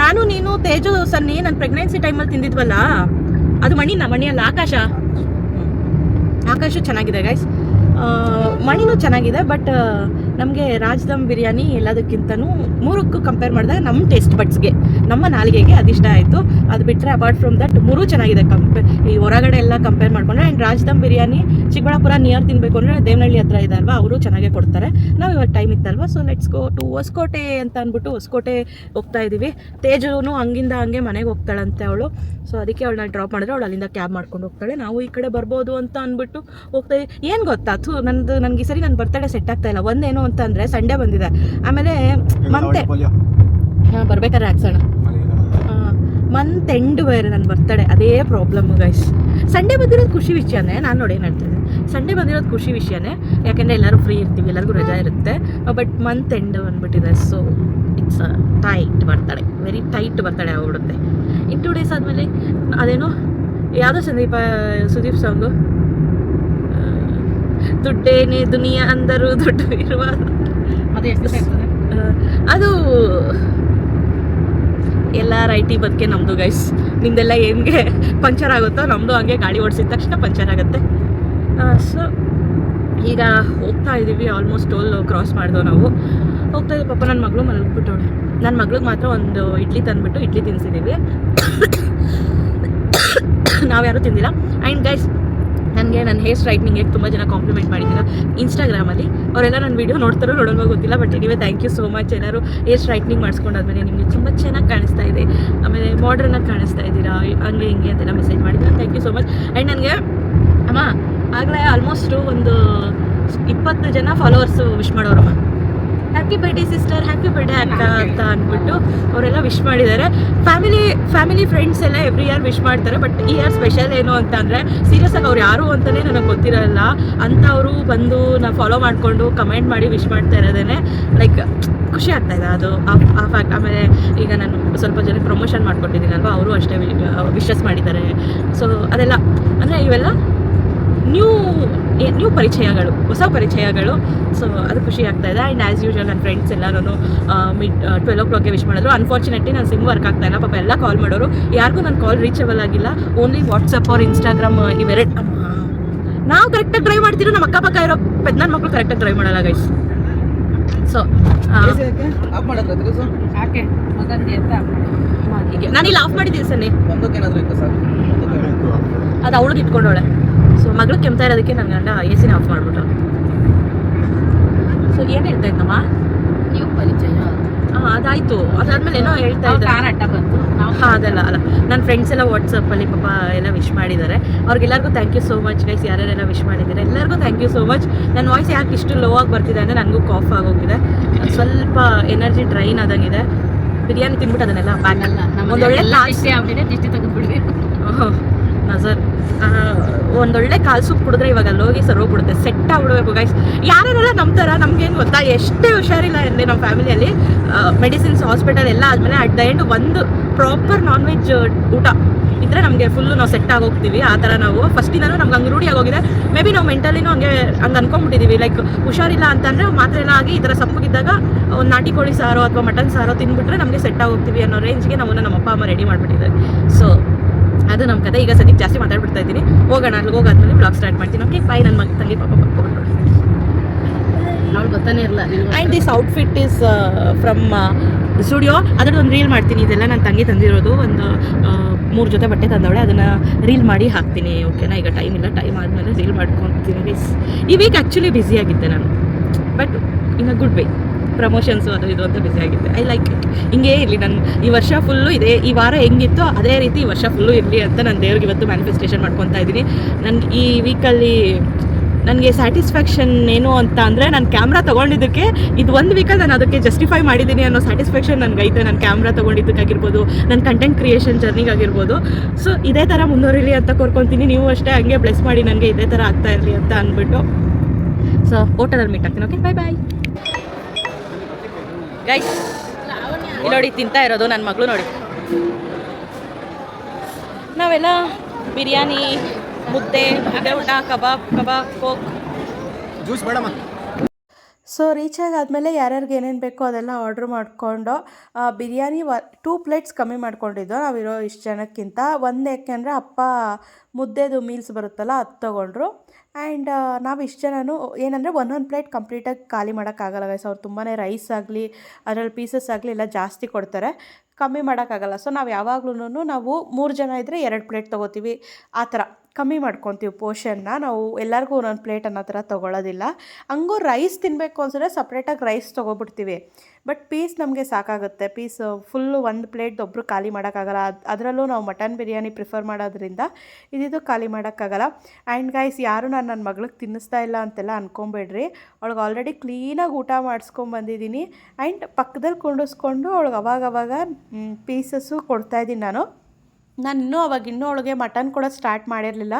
ನಾನು ನೀನು ತೇಜು ಸನ್ನಿ ನನ್ನ ಪ್ರೆಗ್ನೆನ್ಸಿ ಟೈಮಲ್ಲಿ ತಿಂದಿದ್ವಲ್ಲ, ಅದು ಮಣಿಯಲ್ಲ, ಆಕಾಶು ಚೆನ್ನಾಗಿದೆ ಗೈಸ್. ಮಣಿನೂ ಚೆನ್ನಾಗಿದೆ. ಬಟ್ ನಮಗೆ ರಾಜ್ದಮ್ ಬಿರಿಯಾನಿ ಎಲ್ಲದಕ್ಕಿಂತನೂ 3ಕ್ಕೂ ಕಂಪೇರ್ ಮಾಡಿದಾಗ ನಮ್ಮ ಟೇಸ್ಟ್ ಬಡ್ಸ್ಗೆ, ನಮ್ಮ ನಾಲಿಗೆಗೆ ಅದಿಷ್ಟ ಆಯಿತು. ಅದು ಬಿಟ್ಟರೆ ಅಪಾರ್ಟ್ ಫ್ರಮ್ ದಟ್ 3 ಚೆನ್ನಾಗಿದೆ ಈ ಹೊರಗಡೆ ಎಲ್ಲ ಕಂಪೇರ್ ಮಾಡಿಕೊಂಡ್ರೆ. ಆ್ಯಂಡ್ ರಾಜ್ದಮ್ ಬಿರಿಯಾನಿ ಚಿಕ್ಕಬಳ್ಳಾಪುರ ನಿಯರ್ ತಿನ್ನಬೇಕು ಅಂದರೆ ದೇವನಹಳ್ಳಿ ಹತ್ರ ಇದೆ ಅಲ್ವಾ, ಅವರು ಚೆನ್ನಾಗೇ ಕೊಡ್ತಾರೆ. ನಾವು ಇವತ್ತು ಟೈಮ್ ಇತ್ತಲ್ವ, so let's go to Hosakote ಅಂತ ಅಂದ್ಬಿಟ್ಟು ಹೊಸಕೋಟೆ ಹೋಗ್ತಾ ಇದ್ದೀವಿ. ತೇಜುನು ಹಂಗಿಂದ ಹಂಗೆ ಮನೆಗೆ ಹೋಗ್ತಾಳಂತೆ ಅವಳು. ಸೊ ಅದಕ್ಕೆ ಅವಳನ್ನ ಡ್ರಾಪ್ ಮಾಡಿದ್ರೆ ಅವಳು ಅಲ್ಲಿಂದ ಕ್ಯಾಬ್ ಮಾಡ್ಕೊಂಡು ಹೋಗ್ತಾಳೆ. ನಾವು ಈ ಕಡೆ ಬರ್ಬೋದು ಅಂತ ಅಂದ್ಬಿಟ್ಟು ಹೋಗ್ತಾ ಇದ್ದೀವಿ. ಏನು ಗೊತ್ತಾ, ನನಗೆ ಈ ಸರಿ ನನ್ನ ಬರ್ತಡೇ ಸೆಟ್ ಆಗ್ತಾ ಇಲ್ಲ. ಒಂದೇನು ಅಂತ ಅಂದರೆ ಸಂಡೇ ಬಂದಿದೆ, ಆಮೇಲೆ ಮಂತೆ ಬರ್ಬೇಕಾದ್ರೆ ಹಾಕ್ಸೋಣ. ಮಂತ್ ಎಂಡ್ ಬೇರೆ ನನ್ನ ಬರ್ತಡೇ, ಅದೇ ಪ್ರಾಬ್ಲಮ್ ಗೈಸ್. ಸಂಡೇ ಬಂದಿರೋದು ಖುಷಿ ವಿಷಯನೇ, ನಾನು ನೋಡಿ ಏನು ಹೇಳ್ತಿದ್ದೆ, ಸಂಡೇ ಬಂದಿರೋದು ಖುಷಿ ವಿಷಯನೇ, ಯಾಕೆಂದರೆ ಎಲ್ಲರೂ ಫ್ರೀ ಇರ್ತೀವಿ, ಎಲ್ಲರಿಗೂ ರಜಾ ಇರುತ್ತೆ. ಬಟ್ ಮಂತ್ ಎಂಡ್ ಬಂದ್ಬಿಟ್ಟಿದೆ. So it's tight birthday, very tight birthday ಆಗ್ಬಿಡುತ್ತೆ. ಇನ್ 2 days ಆದಮೇಲೆ ಅದೇನೋ ಯಾವುದೋ ಸುದೀಪ್ ಸಾಂಗು, ದುಡ್ಡೇನೆ ದುನಿಯಾ ಅಂದರು ದುಡ್ಡು ಇರುವ, ಅದು ಎಷ್ಟು ದಿವಸ ಇರ್ತದೆ? ಅದು ಎಲ್ಲ ರೈಟಿ ಬದುಕೆ ನಮ್ಮದು ಗೈಸ್. ನಿಮ್ದೆಲ್ಲ ಹೆಂಗೆ ಪಂಚರ್ ಆಗುತ್ತೋ ನಮ್ಮದು ಹಂಗೆ. ಗಾಡಿ ಓಡಿಸಿದ ತಕ್ಷಣ ಪಂಚರ್ ಆಗುತ್ತೆ. ಸೊ ಈಗ ಹೋಗ್ತಾ ಇದ್ದೀವಿ, ಆಲ್ಮೋಸ್ಟ್ ಟೋಲ್ ಕ್ರಾಸ್ ಮಾಡಿದೋ ನಾವು. ಹೋಗ್ತಾ ಇದ್ದೀವಿ. ಪಾಪ ನನ್ನ ಮಗಳು ಮಲಗಿಬಿಟ್ಟವಳೆ. ನನ್ನ ಮಗಳಿಗೆ ಮಾತ್ರ ಒಂದು ಇಡ್ಲಿ ತಂದುಬಿಟ್ಟು ಇಡ್ಲಿ ತಿನ್ನಿಸಿದ್ದೀವಿ. ನಾವ್ಯಾರೂ ತಿಂದಿಲ್ಲ. ಆ್ಯಂಡ್ ಗೈಸ್, ನನಗೆ ನನ್ನ ಹೇರ್ ಸ್ಟ್ರೈಟ್ನಿಂಗ್ಗೆ ತುಂಬ ಜನ ಕಾಂಪ್ಲಿಮೆಂಟ್ ಮಾಡಿದ್ದೀರಾ ಇನ್ಸ್ಟಾಗ್ರಾಮಲ್ಲಿ. ಅವರೆಲ್ಲ ನನ್ನ ವೀಡಿಯೋ ನೋಡ್ತಾರೋ ನೋಡೋಲ್ವೋ ಗೊತ್ತಿಲ್ಲ, but anyway thank you so much. ಎಲ್ಲರೂ ಹೇರ್ ಸ್ಟ್ರೈಟ್ನಿಂಗ್ ಮಾಡಿಸ್ಕೊಂಡಾದ್ಮೇಲೆ ನಿಮಗೆ ತುಂಬ ಚೆನ್ನಾಗಿ ಕಾಣಿಸ್ತಾ ಇದೆ, ಆಮೇಲೆ ಮಾಡ್ರನ್ನಾಗಿ ಕಾಣಿಸ್ತಾ ಇದ್ದೀರಾ, ಹಂಗೆ ಹಿಂಗೆ ಅಂತೆಲ್ಲ ಮೆಸೇಜ್ ಮಾಡಿದ್ದೀರಾ. Thank you so much. And ನನಗೆ ಅಮ್ಮ ಆಗಲೇ ಆಲ್ಮೋಸ್ಟು ಒಂದು 20 ಜನ ಫಾಲೋವರ್ಸು ವಿಶ್ ಮಾಡೋರಮ್ಮ. Happy birthday sister, happy birthday ಅಕ್ಕ ಅಂತ ಅಂದ್ಬಿಟ್ಟು ಅವರೆಲ್ಲ ವಿಶ್ ಮಾಡಿದ್ದಾರೆ. ಫ್ಯಾಮಿಲಿ ಫ್ರೆಂಡ್ಸ್ ಎಲ್ಲ ಎವ್ರಿ ಇಯರ್ ವಿಶ್ ಮಾಡ್ತಾರೆ. ಬಟ್ ಈ ಇಯರ್ ಸ್ಪೆಷಲ್ ಏನು ಅಂತ ಅಂದರೆ, ಸೀರಿಯಸ್ಸಾಗಿ ಅವ್ರು ಯಾರು ಅಂತಲೇ ನನಗೆ ಗೊತ್ತಿರಲ್ಲ ಅಂಥವರು ಬಂದು ನಾನು ಫಾಲೋ ಮಾಡಿಕೊಂಡು ಕಮೆಂಟ್ ಮಾಡಿ ವಿಶ್ ಮಾಡ್ತಾ ಇರೋದೇ ಲೈಕ್ ಖುಷಿ ಆಗ್ತಾಯಿದೆ ಅದು ಆ ಫ್ಯಾಕ್ಟ್. ಆಮೇಲೆ ಈಗ ನಾನು ಸ್ವಲ್ಪ ಜನ ಪ್ರಮೋಷನ್ ಮಾಡ್ಕೊಟ್ಟಿದ್ದೀನಲ್ವ, ಅವರು ಅಷ್ಟೇ ವಿಶಸ್ ಮಾಡಿದ್ದಾರೆ. ಸೊ ಅದೆಲ್ಲ ಅಂದರೆ ಇವೆಲ್ಲ ನ್ಯೂ ಪರಿಚಯಗಳು, ಹೊಸ ಪರಿಚಯಗಳು. ಸೊ ಅದು ಖುಷಿ ಆಗ್ತಾ ಇದೆ. ಆ್ಯಂಡ್ ಆ್ಯಸ್ ಯೂಶುವಲ್ ನನ್ನ ಫ್ರೆಂಡ್ಸ್ ಎಲ್ಲರೂ 12 o'clockಗೆ ವಿಶ್ ಮಾಡಿದ್ರು. ಅನ್ಫಾರ್ಚುನೇಟ್ಲಿ ನಾನು ಸಿಮ್ ವರ್ಕ್ ಆಗ್ತಾ ಇಲ್ಲ. ಪಾಪ ಎಲ್ಲ ಕಾಲ್ ಮಾಡೋರು, ಯಾರಿಗೂ ನನ್ನ ಕಾಲ್ ರೀಚಬಲ್ ಆಗಿಲ್ಲ. ಓನ್ಲಿ ವಾಟ್ಸಪ್ ಅವ್ರ ಇನ್ಸ್ಟಾಗ್ರಾಮ್ ಇವೆರಡು. ನಾವು ಕರೆಕ್ಟಾಗಿ ಡ್ರೈವ್ ಮಾಡ್ತಿರೋ, ನಮ್ಮ ಅಕ್ಕಪಕ್ಕ ಇರೋ ನನ್ನ ಮಕ್ಕಳು ಕರೆಕ್ಟಾಗಿ ಡ್ರೈವ್ ಮಾಡಲ್ಲ ಗೈಸ್. ಸೊ ಯಾಕೆ ಮಗನಿಗೆ ಅಂತ ನಾನಿಲ್ಲಿ ಆಫ್ ಮಾಡಿದ್ದೀನಿ ಸನ್ನಿ, ಒಂದಕ್ಕೇನಾದರೂ ಇತ್ತು ಸರ್, ಅದು ಅವಳಿಗೆ ಇಟ್ಕೊಂಡವಳೆ. ಸೊ ಮಗಳು ಕೆಮ್ತಾ ಇರೋದಕ್ಕೆ ನನ್ನ ಗಂಡ AC ಆಫ್ ಮಾಡಿಬಿಟ್ಟು. ಸೊ ಏನು ಹೇಳ್ತಾ ಇದ್ದಮ್ಮ? ನೀವು ಪರಿಚಯ ಅದಾಯಿತು. ಅದಾದ್ಮೇಲೆ ಏನೋ ಹೇಳ್ತಾ ಇದ್ದೆ. ಕಾರ್ ಅಡ್ಡ ಬಂತು. ಹಾಂ ಅದೆಲ್ಲ ಅಲ್ಲ, ನನ್ನ ಫ್ರೆಂಡ್ಸ್ ಎಲ್ಲ ವಾಟ್ಸಪ್ಪಲ್ಲಿ ಪಾಪ ಎಲ್ಲ ವಿಶ್ ಮಾಡಿದ್ದಾರೆ. ಅವ್ರಿಗೆಲ್ಲರಿಗೂ thank you so much guys. ಯಾರ್ಯಾರೆಲ್ಲ ವಿಶ್ ಮಾಡಿದ್ದಾರೆ ಎಲ್ಲರಿಗೂ ಥ್ಯಾಂಕ್ ಯು ಸೋ ಮಚ್. ನನ್ನ ವಾಯ್ಸ್ ಯಾಕೆ ಇಷ್ಟು ಲೋ ಆಗಿ ಬರ್ತಿದೆ ಅಂದರೆ ನನಗೂ ಕಾಫ್ ಆಗೋಗಿದೆ, ಸ್ವಲ್ಪ ಎನರ್ಜಿ ಡ್ರೈನ್ ಆದಂಗಿದೆ. ಬಿರಿಯಾನಿ ತಿಂದ್ಬಿಟ್ಟು ಅದನ್ನೆಲ್ಲ ಆಗಲ್ಲ. ಒಂದೊಳ್ಳೆ ದಿಷ್ಟಿ ಆಗ್ಬಿಟ್ಟಿದೆ, ದಿಷ್ಟಿ ತೆಗೆದುಬಿಡ್ವಿ. ನಜರ್ ಒಂದೊಳ್ಳೆ ಕಾಲು ಸೂಪ್ ಕುಡಿದ್ರೆ ಇವಾಗ ಅಲ್ಲಿ ಹೋಗಿ ಹೋಗ್ಬಿಡುತ್ತೆ, ಸೆಟ್ ಆಗ್ಬಿಡ್ಬೇಕು ಗೈಸ್. ಯಾರೆಲ್ಲ ನಂಬ್ತಾರ, ನಮ್ಗೇನು ಗೊತ್ತಾ, ಎಷ್ಟೇ ಹುಷಾರಿಲ್ಲ ಇರಲಿ ನಮ್ಮ ಫ್ಯಾಮಿಲಿಯಲ್ಲಿ, ಮೆಡಿಸಿನ್ಸ್ ಹಾಸ್ಪಿಟಲ್ ಎಲ್ಲ ಆದಮೇಲೆ ಅಟ್ ದ ಎಂಡ್ ಒಂದು ಪ್ರಾಪರ್ ನಾನ್ ವೆಜ್ ಊಟ ಇದ್ದರೆ ನಮಗೆ ಫುಲ್ಲು ನಾವು ಸೆಟ್ ಆಗೋಗ್ತೀವಿ. ಆ ಥರ ನಾವು ಫಸ್ಟಿಂದನೂ ನಮ್ಗೆ ಹಂಗೆ ರೂಢಿ ಆಗೋಗಿದೆ. ಮೇ ಬಿ ನಾವು ಮೆಂಟಲಿನೂ ಹಂಗೆ ಅನ್ಕೊಂಡ್ಬಿಟ್ಟಿದ್ದೀವಿ. ಲೈಕ್ ಹುಷಾರಿಲ್ಲ ಅಂತಂದರೆ ಮಾತ್ರೆ ಎಲ್ಲ ಆಗಿ ಈ ಥರ ಸಪ್ಪಗಿದ್ದಾಗ ಒಂದು ನಾಟಿ ಕೋಳಿ ಸಾರೋ ಅಥವಾ ಮಟನ್ ಸಾರೋ ತಿಂದ್ಬಿಟ್ರೆ ನಮಗೆ ಸೆಟ್ ಆಗೋಗ್ತೀವಿ ಅನ್ನೋ ರೇಂಜ್ಗೆ ನಮ್ಮ ಅಪ್ಪ ಅಮ್ಮ ರೆಡಿ ಮಾಡಿಬಿಟ್ಟಿದ್ದಾರೆ. ಸೊ ಅದು ನಮ್ಮ ಕತೆ. ಈಗ ಸದ್ಯಕ್ಕೆ ಜಾಸ್ತಿ ಮಾತಾಡ್ಬಿಡ್ತಾ ಇದ್ದೀನಿ. ಹೋಗೋಣ, ಅಲ್ಲಿಗೆ ಹೋಗಾದ್ಮೇಲೆ ಬ್ಲಾಗ್ ಸ್ಟಾರ್ಟ್ ಮಾಡ್ತೀನಿ. Okay bye. ನನ್ನ ತಂಗಿ ಪಾಪ ಬರ್ಕೊಂಡು ಅವ್ಳು ಗೊತ್ತಾನೆ ಇರಲ್ಲ. And this outfit is from studio. ಅದರದ್ದು ಒಂದು ರೀಲ್ ಮಾಡ್ತೀನಿ. ಇದೆಲ್ಲ ನನ್ನ ತಂಗಿ ತಂದಿರೋದು. ಒಂದು 3 ಜೊತೆ ಬಟ್ಟೆ ತಂದವಳೆ. ಅದನ್ನು ರೀಲ್ ಮಾಡಿ ಹಾಕ್ತೀನಿ. ಓಕೆನಾ? ಈಗ ಟೈಮ್ ಇಲ್ಲ. ಟೈಮ್ ಆದಮೇಲೆ ರೀಲ್ ಮಾಡ್ಕೊತೀನಿ ಗೈಸ್. ಈ ವೀಕ್ ಆ್ಯಕ್ಚುಲಿ ಬ್ಯುಸಿಯಾಗಿದ್ದೆ ನಾನು, but in a good way. Promotions ಅದು ಇದು ಅಂತ ಬ್ಯುಸಿಯಾಗಿದ್ದೆ. I like it. ಹಿಂಗೇ ಇರಲಿ ನಾನು ಈ ವರ್ಷ ಫುಲ್ಲು ಇದೆ. ಈ ವಾರ ಹೆಂಗಿತ್ತು ಅದೇ ರೀತಿ ಈ ವರ್ಷ ಫುಲ್ಲು ಇರಲಿ ಅಂತ ನಾನು ದೇವ್ರಿಗೆ ಇವತ್ತು ಮ್ಯಾನಿಫೆಸ್ಟೇಷನ್ ಮಾಡ್ಕೊತಾ ಇದ್ದೀನಿ. ನನಗೆ ಈ ವೀಕಲ್ಲಿ ನನಗೆ ಸ್ಯಾಟಿಸ್ಫ್ಯಾಕ್ಷನ್ ಏನು ಅಂತ ಅಂದರೆ, ನಾನು ಕ್ಯಾಮ್ರಾ ತೊಗೊಂಡಿದ್ದಕ್ಕೆ ಇದು ಒಂದು ವೀಕಲ್ಲಿ ನಾನು ಅದಕ್ಕೆ ಜಸ್ಟಿಫೈ ಮಾಡಿದ್ದೀನಿ ಅನ್ನೋ ಸ್ಯಾಟಿಸ್ಫ್ಯಾಕ್ಷನ್ ನನಗೈತೆ. ನಾನು ಕ್ಯಾಮ್ರಾ ತೊಗೊಂಡಿದ್ದಕ್ಕಾಗಿರ್ಬೋದು, ನನ್ನ ಕಂಟೆಂಟ್ ಕ್ರಿಯೇಷನ್ ಜರ್ನಿಗಾಗಿರ್ಬೋದು. ಸೊ ಇದೇ ಥರ ಮುಂದುವರಿಲಿ ಅಂತ ಕೋರ್ಕೊತೀನಿ. ನೀವು ಅಷ್ಟೇ ಹಂಗೆ ಬ್ಲೆಸ್ ಮಾಡಿ ನನಗೆ ಇದೇ ಥರ ಆಗ್ತಾ ಇರಲಿ ಅಂತ ಅಂದ್ಬಿಟ್ಟು. ಸೊ ಓಟದಲ್ಲಿ ಮೀಟ್ ಆಗ್ತೀನಿ. Okay bye bye guys. ಇಲ್ಲಿ ನೋಡಿ ತಿಂತಾ ಇರೋದು ನನ್ನ ಮಗಳು. ನೋಡಿ ನಾವೆಲ್ಲ ಬಿರಿಯಾನಿ, ಮುದ್ದೆ ಊಟ, ಕಬಾಬ್, ಕೋಕ್. ಜ್ಯೂಸ್ ಬೇಡಮ್ಮ. ಸೊ ರೀಚ್ ಆಗಾದಮೇಲೆ ಯಾರ್ಯಾರಿಗೆ ಏನೇನು ಬೇಕೋ ಅದೆಲ್ಲ ಆರ್ಡ್ರ್ ಮಾಡಿಕೊಂಡು ಬಿರಿಯಾನಿ 2 ಪ್ಲೇಟ್ಸ್ ಕಮ್ಮಿ ಮಾಡ್ಕೊಂಡಿದ್ದೋ ನಾವಿರೋ ಇಷ್ಟು ಜನಕ್ಕಿಂತ. ಒಂದು ಯಾಕೆಂದರೆ ಅಪ್ಪ ಮುದ್ದೆದು ಮೀಲ್ಸ್ ಬರುತ್ತಲ್ಲ ಅದು ತೊಗೊಂಡ್ರು. ಆ್ಯಂಡ್ ನಾವು ಇಷ್ಟು ಜನನು ಏನಂದರೆ ಒಂದೊಂದು ಪ್ಲೇಟ್ ಕಂಪ್ಲೀಟಾಗಿ ಖಾಲಿ ಮಾಡೋಕ್ಕಾಗಲ್ಲ ಗೈಸ್. ಅವ್ರು ತುಂಬಾ ರೈಸ್ ಆಗಲಿ ಅದರಲ್ಲಿ ಪೀಸಸ್ ಆಗಲಿ ಎಲ್ಲ ಜಾಸ್ತಿ ಕೊಡ್ತಾರೆ, ಕಮ್ಮಿ ಮಾಡೋಕ್ಕಾಗಲ್ಲ. ಸೊ ನಾವು ಯಾವಾಗ್ಲೂ ನಾವು 3 ಜನ ಇದ್ದರೆ 2 ಪ್ಲೇಟ್ ತೊಗೋತೀವಿ. ಆ ಥರ ಕಮ್ಮಿ ಮಾಡ್ಕೊತೀವಿ ಪೋರ್ಷನ್ನ. ನಾವು ಎಲ್ಲರಿಗೂ ಒಂದೊಂದು ಪ್ಲೇಟ್ ಅನ್ನೋ ಥರ ತೊಗೊಳ್ಳೋದಿಲ್ಲ. ಹಂಗೂ ರೈಸ್ ತಿನ್ನಬೇಕು ಅನ್ಸಿದ್ರೆ ಸಪ್ರೇಟಾಗಿ ರೈಸ್ ತೊಗೊಬಿಡ್ತೀವಿ. ಬಟ್ ಪೀಸ್ ನಮಗೆ ಸಾಕಾಗುತ್ತೆ. ಪೀಸ್ ಫುಲ್ಲು 1 ಪ್ಲೇಟ್ ಒಬ್ಬರು ಖಾಲಿ ಮಾಡೋಕ್ಕಾಗಲ್ಲ. ಅದರಲ್ಲೂ ನಾವು ಮಟನ್ ಬಿರಿಯಾನಿ ಪ್ರಿಫರ್ ಮಾಡೋದ್ರಿಂದ ಇದಿದು ಖಾಲಿ ಮಾಡೋಕ್ಕಾಗಲ್ಲ. ಆ್ಯಂಡ್ ಗೈಸ್, ಯಾರು ನಾನು ನನ್ನ ಮಗಳಿಗೆ ತಿನ್ನಿಸ್ತಾ ಇಲ್ಲ ಅಂತೆಲ್ಲ ಅಂದ್ಕೊಬೇಡ್ರಿ. ಅವಳಿಗೆ ಆಲ್ರೆಡಿ ಕ್ಲೀನಾಗಿ ಊಟ ಮಾಡಿಸ್ಕೊಂಬಂದಿದ್ದೀನಿ. ಆ್ಯಂಡ್ ಪಕ್ಕದಲ್ಲಿ ಕುಂಡಿಸ್ಕೊಂಡು ಅವಳಿಗೆ ಅವಾಗವಾಗ ಪೀಸಸ್ಸು ಕೊಡ್ತಾಯಿದ್ದೀನಿ ನಾನು ಇನ್ನೂ ಅವಳಿಗೆ ಮಟನ್ ಕೊಡೋದು ಸ್ಟಾರ್ಟ್ ಮಾಡಿರಲಿಲ್ಲ.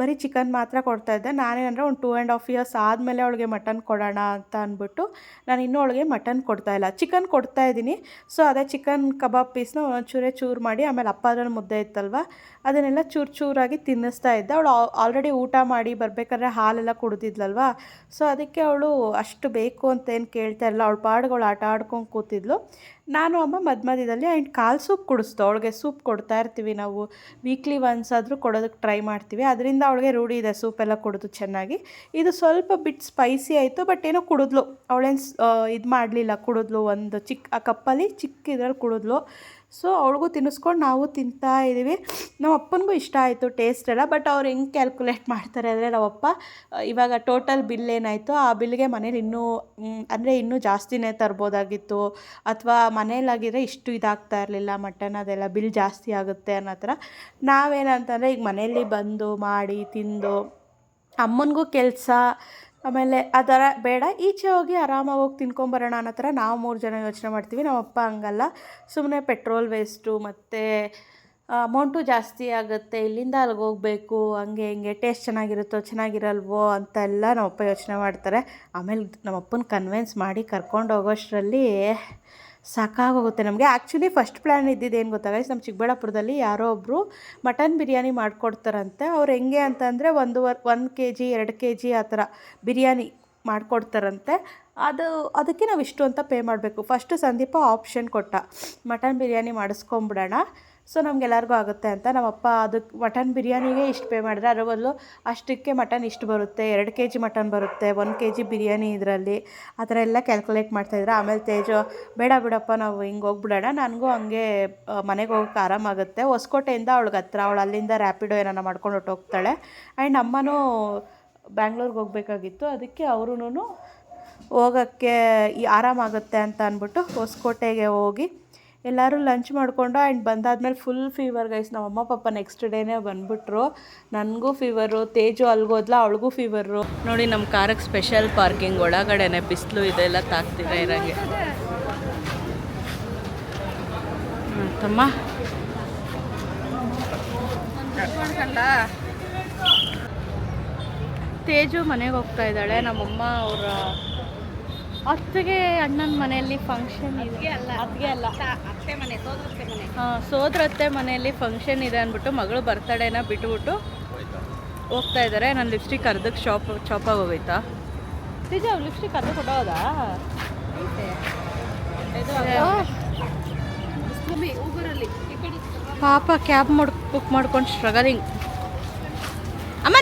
ಬರೀ ಚಿಕನ್ ಮಾತ್ರ ಕೊಡ್ತಾಯಿದ್ದೆ. ನಾನೇನಂದರೆ ಒಂದು 2.5 ಇಯರ್ಸ್ ಆದಮೇಲೆ ಅವಳಿಗೆ ಮಟನ್ ಕೊಡೋಣ ಅಂತ ಅಂದ್ಬಿಟ್ಟು ನಾನು ಇನ್ನೂ ಅವಳಿಗೆ ಮಟನ್ ಕೊಡ್ತಾಯಿಲ್ಲ, ಚಿಕನ್ ಕೊಡ್ತಾಯಿದ್ದೀನಿ. ಸೊ ಅದೇ ಚಿಕನ್ ಕಬಾಬ್ ಪೀಸ್ನ ಒಂಚೂರೇ ಚೂರು ಮಾಡಿ, ಆಮೇಲೆ ಅಪ್ಪದ್ರಲ್ಲಿ ಮುದ್ದೆ ಇತ್ತಲ್ವ ಅದನ್ನೆಲ್ಲ ಚೂರಾಗಿ ತಿನ್ನಿಸ್ತಾ ಇದ್ದೆ. ಅವಳು ಆಲ್ರೆಡಿ ಊಟ ಮಾಡಿ ಬರಬೇಕಾದ್ರೆ ಹಾಲೆಲ್ಲ ಕುಡಿದಿದ್ಲಲ್ವ. ಸೊ ಅದಕ್ಕೆ ಅವಳು ಅಷ್ಟು ಬೇಕು ಅಂತ ಏನು ಕೇಳ್ತಾ ಇಲ್ಲ. ಅವಳು ಪಾಡ್ಗಳು ಆಟ ಆಡ್ಕೊಂಡು ಕೂತಿದ್ಲು. ನಾನು ಅಮ್ಮ ಮಧ್ಯದಲ್ಲಿ ಆ್ಯಂಡ್ ಕಾಲು ಸೂಪ್ ಕುಡಿಸ್ತು. ಅವಳಿಗೆ ಸೂಪ್ ಕೊಡ್ತಾ ಇರ್ತೀವಿ ನಾವು, ವೀಕ್ಲಿ ಒನ್ಸ್ ಆದರೂ ಕೊಡೋದಕ್ಕೆ ಟ್ರೈ ಮಾಡ್ತೀವಿ. ಅದರಿಂದ ಅವಳಿಗೆ ರೂಢಿ ಇದೆ ಸೂಪೆಲ್ಲ ಕುಡಿದು ಚೆನ್ನಾಗಿ. ಇದು ಸ್ವಲ್ಪ ಬಿಟ್ಟು ಸ್ಪೈಸಿ ಆಯಿತು, ಬಟ್ ಏನೋ ಕುಡಿದ್ಲು. ಅವಳೇನು ಇದು ಮಾಡಲಿಲ್ಲ, ಕುಡಿದ್ಲು. ಒಂದು ಆ ಕಪ್ಪಲ್ಲಿ ಚಿಕ್ಕ ಇದ್ರಲ್ಲಿ ಕುಡಿದ್ಲು. ಸೊ ಅವಳಿಗೂ ತಿನ್ನಿಸ್ಕೊಂಡು ನಾವು ತಿಂತಾ ಇದ್ದೀವಿ. ನಮ್ಮ ಅಪ್ಪನಿಗೂ ಇಷ್ಟ ಆಯಿತು ಟೇಸ್ಟ್ ಎಲ್ಲ. ಬಟ್ ಅವ್ರು ಹೆಂಗೆ ಕ್ಯಾಲ್ಕುಲೇಟ್ ಮಾಡ್ತಾರೆ ಅಂದರೆ, ನಾವಪ್ಪ ಇವಾಗ ಟೋಟಲ್ ಬಿಲ್ ಏನಾಯಿತು ಆ ಬಿಲ್ಗೆ ಮನೇಲಿ ಇನ್ನೂ ಜಾಸ್ತಿನೇ ತರ್ಬೋದಾಗಿತ್ತು, ಅಥವಾ ಮನೇಲಾಗಿದ್ರೆ ಇಷ್ಟು ಇದಾಗ್ತಾ ಇರಲಿಲ್ಲ ಮಟನ್ ಅದೆಲ್ಲ ಬಿಲ್ ಜಾಸ್ತಿ ಆಗುತ್ತೆ ಅನ್ನೋ ಥರ. ನಾವೇನಂತಂದರೆ ಈಗ ಮನೇಲಿ ಬಂದು ಮಾಡಿ ತಿಂದು ಅಮ್ಮನಿಗೂ ಕೆಲಸ, ಆಮೇಲೆ ಆ ಥರ ಬೇಡ, ಈಚೆ ಹೋಗಿ ಆರಾಮಾಗಿ ಹೋಗಿ ತಿನ್ಕೊಂಬರೋಣ ಅನ್ನೋ ಥರ ನಾವು 3 ಜನ ಯೋಚನೆ ಮಾಡ್ತೀವಿ. ನಮ್ಮಪ್ಪ ಹಂಗಲ್ಲ, ಸುಮ್ಮನೆ ಪೆಟ್ರೋಲ್ ವೇಸ್ಟು ಮತ್ತು ಅಮೌಂಟು ಜಾಸ್ತಿ ಆಗುತ್ತೆ, ಇಲ್ಲಿಂದ ಅಲ್ಲಿಗೆ ಹೋಗಬೇಕು, ಹಂಗೆ ಹಿಂಗೆ ಟೇಸ್ಟ್ ಚೆನ್ನಾಗಿರುತ್ತೋ ಚೆನ್ನಾಗಿರಲ್ವೋ ಅಂತೆಲ್ಲ ನಮ್ಮಪ್ಪ ಯೋಚನೆ ಮಾಡ್ತಾರೆ. ಆಮೇಲೆ ನಮ್ಮಪ್ಪನ ಕನ್ವಿನ್ಸ್ ಮಾಡಿ ಕರ್ಕೊಂಡು ಹೋಗೋಷ್ಟರಲ್ಲಿ ಸಾಕಾಗೋಗುತ್ತೆ ನಮಗೆ. ಆ್ಯಕ್ಚುಲಿ ಫಸ್ಟ್ ಪ್ಲ್ಯಾನ್ ಇದ್ದಿದ್ದೇನು ಗೊತ್ತಾ ಗೈಸ್, ನಮ್ಮ ಚಿಕ್ಕಬಳ್ಳಾಪುರದಲ್ಲಿ ಯಾರೋ ಒಬ್ಬರು ಮಟನ್ ಬಿರಿಯಾನಿ ಮಾಡಿಕೊಡ್ತಾರಂತೆ. ಅವ್ರು ಹೆಂಗೆ ಅಂತಂದರೆ 1 kg 2 kg ಆ ಥರ ಬಿರಿಯಾನಿ ಮಾಡಿಕೊಡ್ತಾರಂತೆ. ಅದಕ್ಕೆ ನಾವು ಇಷ್ಟು ಅಂತ ಪೇ ಮಾಡಬೇಕು. ಫಸ್ಟು ಸಂದೀಪ ಆಪ್ಷನ್ ಕೊಟ್ಟ, ಮಟನ್ ಬಿರಿಯಾನಿ ಮಾಡಿಸ್ಕೊಂಬಿಡೋಣ, ಸೊ ನಮಗೆಲ್ಲರಿಗೂ ಆಗುತ್ತೆ ಅಂತ. ನಮ್ಮಪ್ಪ ಅದಕ್ಕೆ ಮಟನ್ ಬಿರಿಯಾನಿಗೆ ಇಷ್ಟು ಪೇ ಮಾಡಿದ್ರೆ, ಅದರ ಬದಲು ಅಷ್ಟಕ್ಕೆ ಮಟನ್ ಇಷ್ಟು ಬರುತ್ತೆ, 2 kg ಮಟನ್ ಬರುತ್ತೆ, 1 kg ಬಿರಿಯಾನಿ ಇದರಲ್ಲಿ, ಆ ಥರ ಎಲ್ಲ ಕ್ಯಾಲ್ಕುಲೇಟ್ ಮಾಡ್ತಾಯಿದ್ರು. ಆಮೇಲೆ ತೇಜು ಬೇಡ ಬಿಡಪ್ಪ ನಾವು ಹಿಂಗೆ ಹೋಗ್ಬಿಡೋಣ, ನನಗೂ ಹಂಗೆ ಮನೆಗೆ ಹೋಗೋಕೆ ಆರಾಮಾಗುತ್ತೆ. ಹೊಸಕೋಟೆಯಿಂದ ಅವಳಿಗೆ ಹತ್ರ, ಅವಳು ಅಲ್ಲಿಂದ ರ್ಯಾಪಿಡೋ ಏನಾರ ಮಾಡ್ಕೊಂಡು ಹೊಟ್ಟೋಗ್ತಾಳೆ. ಆ್ಯಂಡ್ ಅಮ್ಮನೂ ಬ್ಯಾಂಗ್ಳೂರ್ಗೆ ಹೋಗಬೇಕಾಗಿತ್ತು, ಅದಕ್ಕೆ ಅವ್ರೂ ಹೋಗೋಕ್ಕೆ ಆರಾಮಾಗುತ್ತೆ ಅಂತ ಅಂದ್ಬಿಟ್ಟು ಹೊಸಕೋಟೆಗೆ ಹೋಗಿ ಎಲ್ಲರೂ ಲಂಚ್ ಮಾಡಿಕೊಂಡು ಆ್ಯಂಡ್ ಬಂದಾದ್ಮೇಲೆ ಫುಲ್ ಫೀವರ್ ಗೈಸ್. ನಮ್ಮ ಅಮ್ಮ ಪಾಪ ನೆಕ್ಸ್ಟ್ ಡೇನೇ ಬಂದುಬಿಟ್ರು. ನನಗೂ ಫೀವರು, ತೇಜು ಅಲ್ಗೋದ್ಲ, ಅವಳಿಗೂ ಫೀವರು. ನೋಡಿ ನಮ್ಮ ಕಾರಿಗೆ ಸ್ಪೆಷಲ್ ಪಾರ್ಕಿಂಗ್ ಒಳಗಡೆನೆ, ಬಿಸಿಲು ಇದೆಲ್ಲ ತಾಗ್ತಿದೆ ಇರೋಂಗೆ. ತಮ್ಮ ತೇಜು ಮನೆಗೆ ಹೋಗ್ತಾ ಇದ್ದಾಳೆ. ನಮ್ಮಮ್ಮ ಅವರ ಅತ್ತಿಗೆ ಅಣ್ಣನ ಮನೆಯಲ್ಲಿ ಫಂಕ್ಷನ್ ಇದೆ. ಅತ್ತಿಗೆ ಅಲ್ಲ ಹಾಂ, ಸೋದರತ್ತೆ ಮನೆಯಲ್ಲಿ ಫಂಕ್ಷನ್ ಇದೆ ಅಂದ್ಬಿಟ್ಟು ಮಗಳು ಬರ್ತಡೇನ ಬಿಟ್ಬಿಟ್ಟು ಹೋಗ್ತಾ ಇದ್ದಾರೆ. ನನ್ನ ಲಿಪ್ಸ್ಟಿಕ್ ಅರ್ಧಕ್ಕೆ ಚಾಪಾಗಿ ಹೋಗೈತಾ ನಿಜ? ಲಿಪ್ಸ್ಟಿಕ್ ಅರ್ಧ ಕೊಟ್ಟೋದಾ? ಪಾಪ ಕ್ಯಾಬ್ ಬುಕ್ ಮಾಡ್ಕೊಂಡು ಸ್ಟ್ರಗಲಿಂಗ್. ಅಮ್ಮ